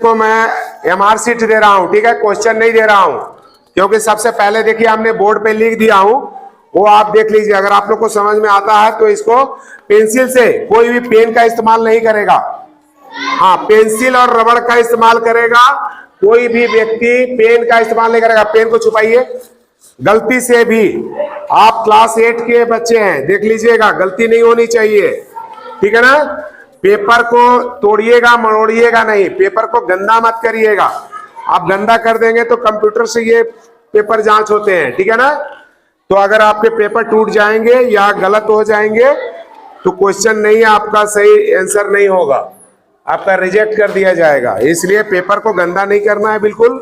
को मैं MR seat दे रहा हूं, ठीक है, क्वेश्चन नहीं दे रहा हूं, क्योंकि सबसे पहले देखिए हमने बोर्ड पे लिख दिया हूं, वो आप देख लीजिए। अगर आप लोग को समझ में आता है तो इसको पेंसिल से, कोई भी पेन का इस्तेमाल नहीं करेगा। हाँ, पेंसिल और रबड़ का इस्तेमाल करेगा, कोई भी व्यक्ति पेन का इस्तेमाल नहीं करेगा। पेन को छुपाइए। गलती से भी, आप क्लास 8 के बच्चे हैं, देख लीजिएगा, गलती नहीं होनी चाहिए, ठीक है ना। पेपर को तोड़िएगा मरोड़िएगा नहीं, पेपर को गंदा मत करिएगा। आप गंदा कर देंगे तो कंप्यूटर से ये पेपर जांच होते हैं, ठीक है ना। तो अगर आपके पेपर टूट जाएंगे या गलत हो जाएंगे तो क्वेश्चन नहीं, आपका सही आंसर नहीं होगा, आपका रिजेक्ट कर दिया जाएगा। इसलिए पेपर को गंदा नहीं करना है बिल्कुल।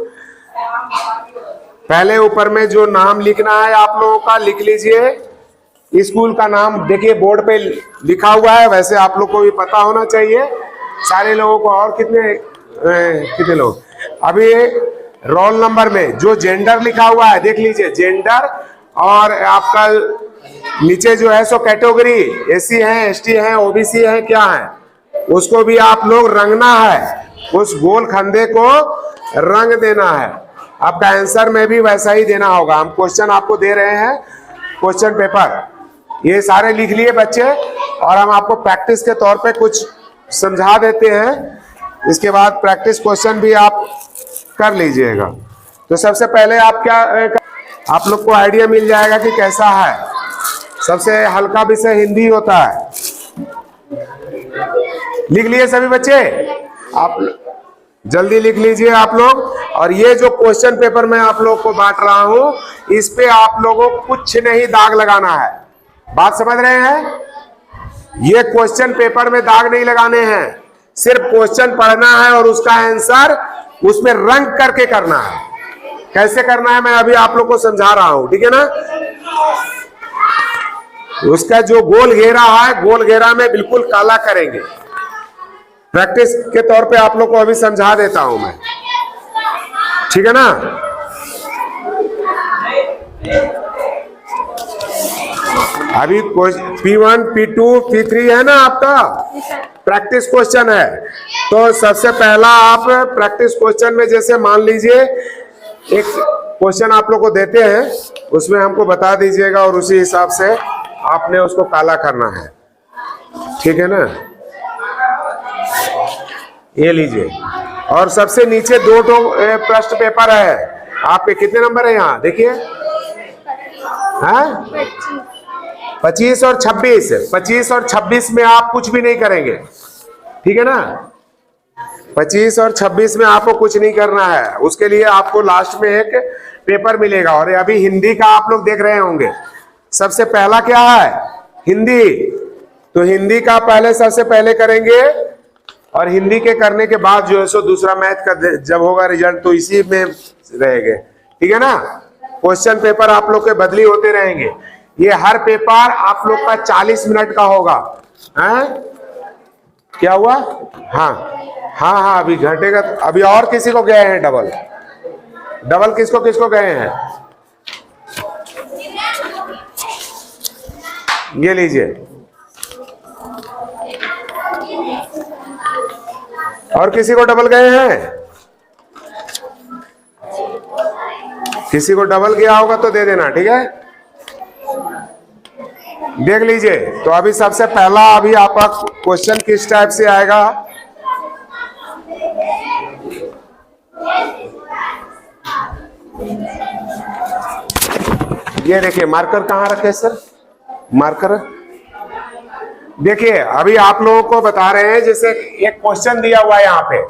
पहले ऊपर में जो नाम लिखना है आप लोगों का लिख लीजिए। स्कूल का नाम देखिए बोर्ड पे लिखा हुआ है, वैसे आप लोग को भी पता होना चाहिए सारे लोगों को। और कितने लोग अभी रोल नंबर में जो जेंडर लिखा हुआ है देख लीजिए, जेंडर, और आपका नीचे जो है सो कैटेगरी, एससी है, एसटी है, ओबीसी है, क्या है, उसको भी आप लोग रंगना है, उस गोल खंडे को रंग देना है। आपका आंसर में भी वैसा ही देना होगा। हम क्वेश्चन आपको दे रहे हैं, क्वेश्चन पेपर, ये सारे लिख लिए बच्चे, और हम आपको प्रैक्टिस के तौर पे कुछ समझा देते हैं। इसके बाद प्रैक्टिस क्वेश्चन भी आप कर लीजिएगा। तो सबसे पहले आप क्या, आप लोग को आइडिया मिल जाएगा कि कैसा है। सबसे हल्का विषय हिंदी होता है। लिख लिए सभी बच्चे? आप जल्दी लिख लीजिए आप लोग। और ये जो क्वेश्चन पेपर मैं आप लोग को बांट रहा हूं, इस पे आप लोगों को कुछ नहीं दाग लगाना है। बात समझ रहे हैं? ये क्वेश्चन पेपर में दाग नहीं लगाने हैं, सिर्फ क्वेश्चन पढ़ना है और उसका आंसर उसमें रंग करके करना है। कैसे करना है मैं अभी आप लोग को समझा रहा हूं, ठीक है ना। उसका जो गोल घेरा है, गोल घेरा में बिल्कुल काला करेंगे। प्रैक्टिस के तौर पे आप लोग को अभी समझा देता हूं मैं, ठीक है ना। अभी P1, P2, P3 है ना आपका, प्रैक्टिस क्वेश्चन है। तो सबसे पहला आप प्रैक्टिस क्वेश्चन में, जैसे मान लीजिए एक क्वेश्चन आप लोग को देते हैं, उसमें हमको बता दीजिएगा और उसी हिसाब से आपने उसको काला करना है, ठीक है ना। ये लीजिए। और सबसे नीचे दो प्रश्न पेपर है आपके। कितने नंबर है यहाँ देखिए, हाँ, 25 और 26। 25 और 26 में आप कुछ भी नहीं करेंगे, ठीक है ना। 25 और 26 में आपको कुछ नहीं करना है। उसके लिए आपको लास्ट में एक पेपर मिलेगा। और अभी हिंदी का आप लोग देख रहे होंगे। सबसे पहला क्या है? हिंदी। तो हिंदी का पहले सबसे पहले करेंगे, और हिंदी के करने के बाद जो है सो दूसरा मैथ का जब होगा रिजल्ट तो इसी में रहेंगे, ठीक है ना। क्वेश्चन पेपर आप लोग के बदली होते रहेंगे। ये हर पेपर आप लोग का 40 मिनट का होगा। हैं? क्या हुआ? हाँ हाँ हाँ, अभी घंटे का। अभी और किसी को गए हैं डबल? डबल किसको किसको गए हैं? ये लीजिए। और किसी को डबल गए हैं? किसी को डबल गया होगा तो दे देना, ठीक है। देख लीजिए। तो अभी सबसे पहला अभी आपका क्वेश्चन किस टाइप से आएगा? ये देखिए, मार्कर कहाँ रखे सर? मार्कर देखिए। अभी आप लोगों को बता रहे हैं, जैसे एक क्वेश्चन दिया हुआ है यहाँ पे,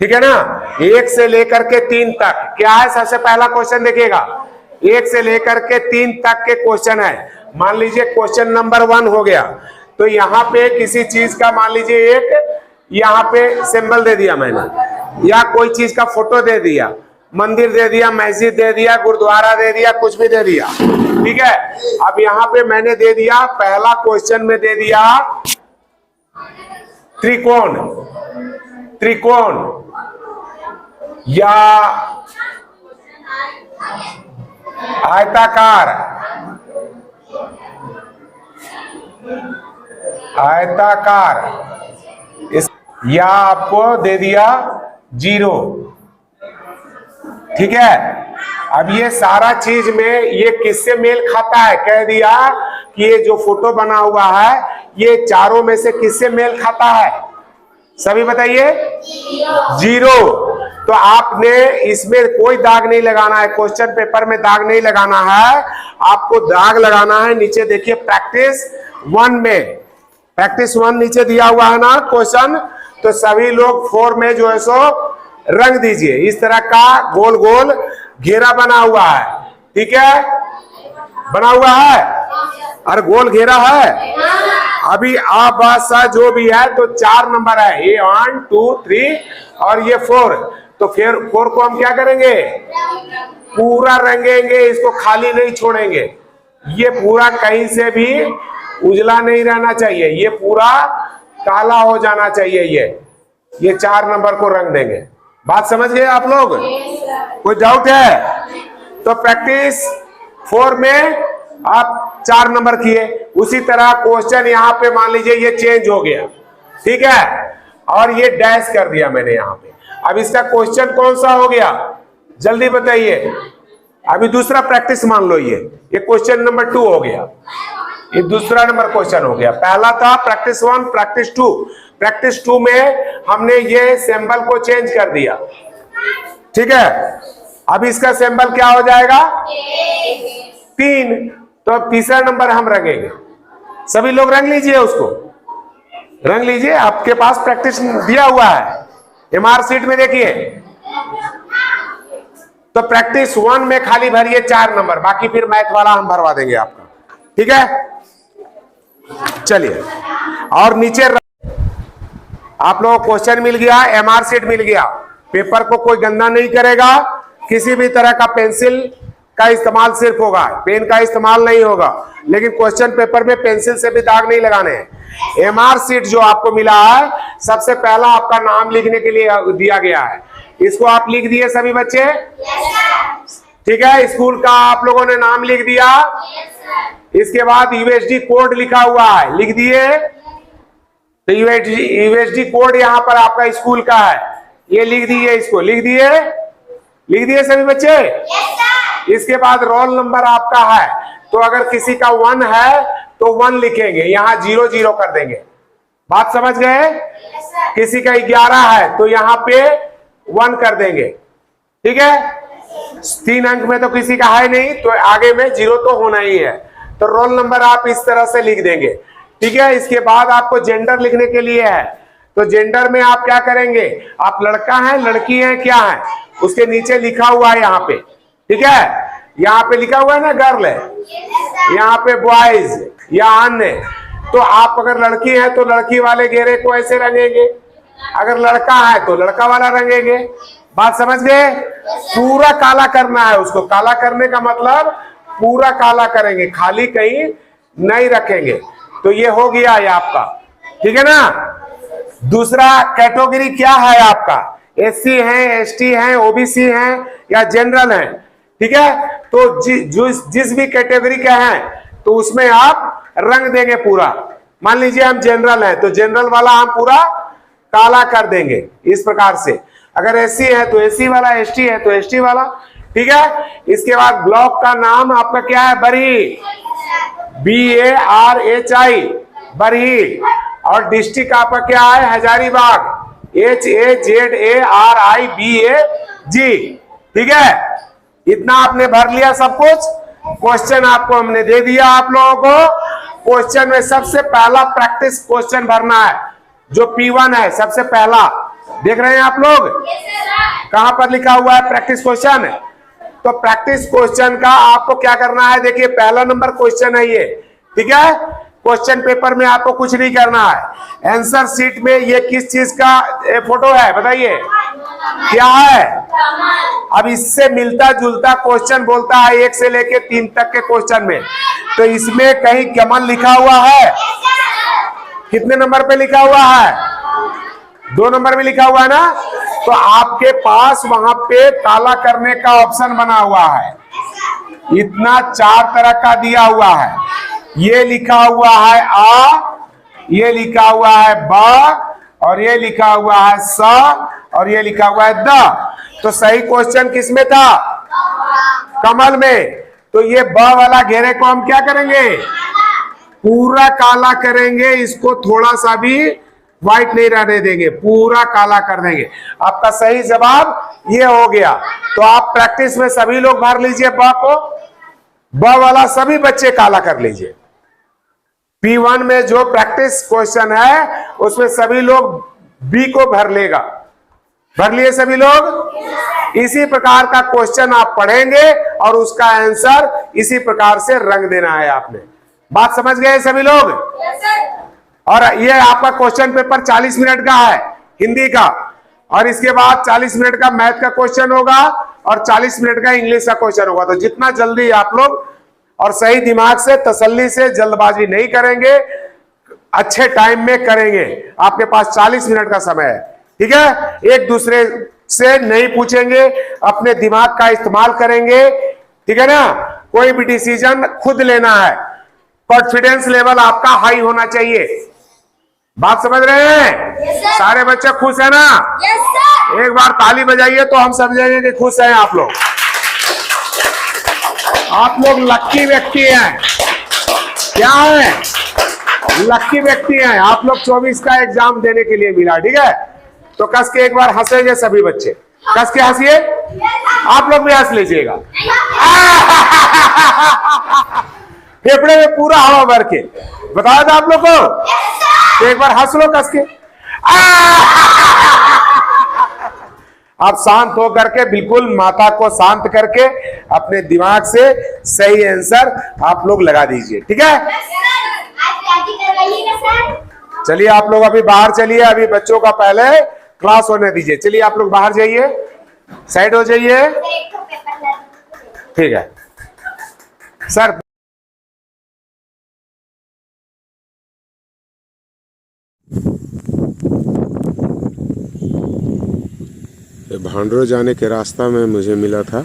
ठीक है ना। 1 से लेकर के 3 तक क्या है? सबसे पहला क्वेश्चन देखिएगा, 1 से लेकर के 3 तक के क्वेश्चन है। मान लीजिए क्वेश्चन नंबर 1 हो गया, तो यहाँ पे किसी चीज का मान लीजिए एक यहाँ पे सिंबल दे दिया मैंने, या कोई चीज का फोटो दे दिया, मंदिर दे दिया, मस्जिद दे दिया, गुरुद्वारा दे दिया, कुछ भी दे दिया, ठीक है। अब यहाँ पे मैंने दे दिया, पहला क्वेश्चन में दे दिया त्रिकोण। त्रिकोण या आयताकार, आयताकार, इस या आपको दे दिया 0। ठीक है, अब ये सारा चीज में ये किससे मेल खाता है, कह दिया कि ये जो फोटो बना हुआ है ये चारों में से किससे मेल खाता है, सभी बताइए 0। तो आपने इसमें कोई दाग नहीं लगाना है, क्वेश्चन पेपर में दाग नहीं लगाना है, आपको दाग लगाना है नीचे देखिए प्रैक्टिस 1 में, प्रैक्टिस 1 नीचे दिया हुआ है ना क्वेश्चन, तो सभी लोग 4 में जो है सो रंग दीजिए। इस तरह का गोल गोल घेरा बना हुआ है, ठीक है, बना हुआ है, अरे गोल घेरा है। अभी आप बादशाह जो भी है तो 4 नंबर है, ये 1 2 3 और ये 4, तो फिर 4 को हम क्या करेंगे, पूरा रंगेंगे, इसको खाली नहीं छोड़ेंगे, ये पूरा कहीं से भी उजला नहीं रहना चाहिए, ये पूरा काला हो जाना चाहिए, ये 4 नंबर को रंग देंगे। बात समझ गए आप लोग, कोई डाउट है? तो प्रैक्टिस 4 में आप 4 नंबर किए, उसी तरह क्वेश्चन यहाँ पे मान लीजिए ये चेंज हो गया, ठीक है, और ये डैश कर दिया मैंने यहाँ पे। अब इसका क्वेश्चन कौन सा हो गया, जल्दी बताइए। अभी दूसरा प्रैक्टिस मान लो, ये क्वेश्चन नंबर 2 हो गया, ये दूसरा नंबर क्वेश्चन हो गया। पहला था प्रैक्टिस 1, प्रैक्टिस 2। प्रैक्टिस 2 में हमने ये सिंबल को चेंज कर दिया, ठीक है। अब इसका सिंबल क्या हो जाएगा 3, तो अब तीसरा नंबर हम रंगेंगे। सभी लोग रंग लीजिए, उसको रंग लीजिए, आपके पास प्रैक्टिस दिया हुआ है एमआर सीट में, देखिए। तो प्रैक्टिस 1 में खाली भरिए 4 नंबर, बाकी फिर मैथ वाला हम भरवा देंगे आपका, ठीक है। चलिए, और नीचे आप लोगों को क्वेश्चन मिल गया, एमआर सीट मिल गया, पेपर को कोई गंदा नहीं करेगा, किसी भी तरह का पेंसिल का इस्तेमाल सिर्फ होगा, पेन का इस्तेमाल नहीं होगा, लेकिन क्वेश्चन पेपर में पेंसिल से भी दाग नहीं लगाने हैं। एमआर सीट जो आपको मिला है, सबसे पहला आपका नाम लिखने के लिए दिया गया है, इसको आप लिख दिए सभी बच्चे, ठीक है। स्कूल का आप लोगों ने नाम लिख दिया, इसके बाद यूएसडी कोड लिखा हुआ है, लिख दिए, तो यूएसडी कोड यहाँ पर आपका स्कूल का है, ये लिख दिए, इसको लिख दिए सभी बच्चे। इसके बाद रोल नंबर आपका है, तो अगर किसी का 1 है तो 1 लिखेंगे, यहाँ 0 0 कर देंगे, बात समझ गए। किसी का 11 है तो यहाँ पे 1 कर देंगे, ठीक है। 3 अंक में तो किसी का है नहीं, तो आगे में 0 तो होना ही है, तो रोल नंबर आप इस तरह से लिख देंगे, ठीक है। इसके बाद आपको जेंडर लिखने के लिए है, तो जेंडर में आप क्या करेंगे, आप लड़का है लड़की है क्या है, उसके नीचे लिखा हुआ है यहाँ पे, ठीक है, यहाँ पे लिखा हुआ है ना गर्ल है, यहाँ पे बॉयज या अन्य, तो आप अगर लड़की है तो लड़की वाले घेरे को ऐसे रंगेंगे, अगर लड़का है तो लड़का वाला रंगेंगे, बात समझ गए। पूरा काला करना है उसको, काला करने का मतलब पूरा काला करेंगे, खाली कहीं नहीं रखेंगे, तो ये हो गया है आपका, ठीक है ना। दूसरा कैटेगरी क्या है आपका, एससी है, एसटी है, ओबीसी है या जनरल है, ठीक है। तो जिस भी कैटेगरी के हैं तो उसमें आप रंग देंगे पूरा। मान लीजिए हम जनरल हैं तो जनरल वाला हम पूरा काला कर देंगे इस प्रकार से, अगर एससी है तो एससी वाला, एसटी है तो एसटी वाला, ठीक है। इसके बाद ब्लॉक का नाम आपका क्या है, बरही, BARHI बरही, और डिस्ट्रिक्ट आपका क्या है, हजारीबाग, HAZARIBAG, ठीक है। इतना आपने भर लिया सब कुछ, क्वेश्चन आपको हमने दे दिया आप लोगों को। क्वेश्चन में सबसे पहला प्रैक्टिस क्वेश्चन भरना है, जो P1 है, सबसे पहला देख रहे हैं आप लोग, कहां पर लिखा हुआ है प्रैक्टिस क्वेश्चन, तो प्रैक्टिस क्वेश्चन का आपको क्या करना है, देखिए पहला नंबर क्वेश्चन है ये, ठीक है। क्वेश्चन पेपर में आपको कुछ नहीं करना है, आंसर शीट में ये किस चीज का फोटो है बताइए, क्या है। अब इससे मिलता जुलता क्वेश्चन बोलता है 1 से लेके 3 तक के क्वेश्चन में, तो इसमें कहीं कमल लिखा हुआ है, कितने नंबर पे लिखा हुआ है, 2 नंबर में लिखा हुआ है ना, तो आपके पास वहां पे काला करने का ऑप्शन बना हुआ है, इतना 4 तरह का दिया हुआ है, ये लिखा हुआ है आ, ये लिखा हुआ है बा, और ये लिखा हुआ है स और ये लिखा हुआ है द। तो सही क्वेश्चन किसमें था? कमल में। तो ये ब वाला घेरे को हम क्या करेंगे? पूरा काला करेंगे, इसको थोड़ा सा भी व्हाइट नहीं रहने देंगे, पूरा काला कर देंगे। आपका सही जवाब ये हो गया। तो आप प्रैक्टिस में सभी लोग भर लीजिए ब को, ब वाला सभी बच्चे काला कर लीजिए। P1 में जो प्रैक्टिस क्वेश्चन है उसमें सभी लोग बी को भर लेगा। भर लिए सभी लोग? इसी प्रकार का क्वेश्चन आप पढ़ेंगे और उसका आंसर इसी प्रकार से रंग देना है आपने। बात समझ गए सभी लोग? और ये आपका क्वेश्चन पेपर 40 मिनट का है हिंदी का, और इसके बाद 40 मिनट का मैथ का क्वेश्चन होगा और 40 मिनट का इंग्लिश का क्वेश्चन होगा। तो जितना जल्दी आप लोग और सही दिमाग से, तसल्ली से, जल्दबाजी नहीं करेंगे, अच्छे टाइम में करेंगे। आपके पास 40 मिनट का समय है, ठीक है? एक दूसरे से नहीं पूछेंगे, अपने दिमाग का इस्तेमाल करेंगे, ठीक है ना? कोई भी डिसीजन खुद लेना है। कॉन्फिडेंस लेवल आपका हाई होना चाहिए। बात समझ रहे हैं? yes, सारे बच्चे खुश है ना? yes, एक बार ताली बजाइए तो हम समझेंगे कि खुश हैं आप लोग। आप लोग लक्की व्यक्ति हैं। क्या है? लक्की व्यक्ति हैं आप लोग। 24 का एग्जाम देने के लिए मिला, ठीक है? तो कस के एक बार हंसेंगे सभी बच्चे, कस के हंसिए। आप लोग भी हंस लीजिएगा। फेफड़े में पूरा हवा भर के बताया था आप लोग को। तो एक बार हंस लो कस के। आप शांत हो करके, बिल्कुल माथा को शांत करके अपने दिमाग से सही आंसर आप लोग लगा दीजिए, ठीक है? चलिए आप लोग अभी बाहर चलिए, अभी बच्चों का पहले क्लास होने दीजिए। चलिए आप लोग बाहर जाइए, साइड हो जाइए, ठीक है सर। भांडरो जाने के रास्ता में मुझे मिला था